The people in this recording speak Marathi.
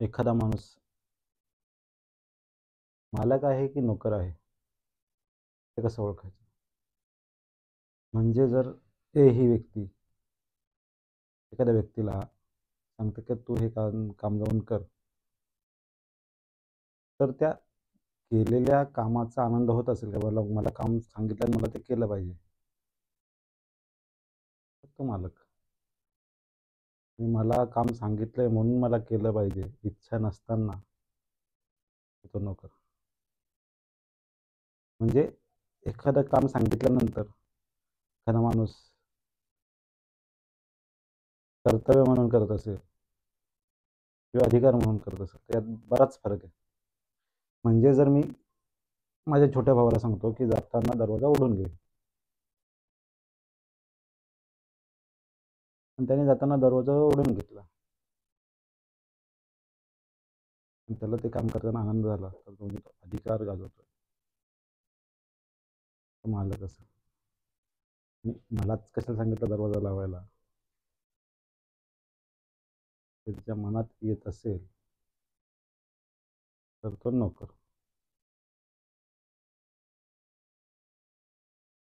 एखादा माणूस मालक आहे की नोकर आहे ते कसं ओळखायचं? म्हणजे जर ही व्यक्ती एखाद्या व्यक्तीला सांगते की तू हे काम काम जाऊन कर, तर त्या केलेल्या कामाचा आनंद होत असेल का? मला मला काम सांगितलं आणि मला ते केलं पाहिजे, तर तो मालक. आणि मला काम सांगितलंय म्हणून मला केलं पाहिजे इच्छा नसताना तो नोकर. म्हणजे एखादं काम सांगितल्यानंतर एखादा माणूस कर्तव्य म्हणून करत असेल किंवा अधिकार म्हणून करत असेल, त्यात बराच फरक आहे. म्हणजे जर मी माझ्या छोट्या भावाला सांगतो की जाताना दरवाजा उघडून घे, आणि त्याने जाताना दरवाजा उघडून घेतला आणि त्याला ते काम करताना आनंद झाला, तर तो म्हणजे तो अधिकार गाजवतो. तो मालक असेल. आणि मलाच कशाला सांगितलं दरवाजा लावायला, ते त्याच्या मनात येत असेल, तर तो नोकर.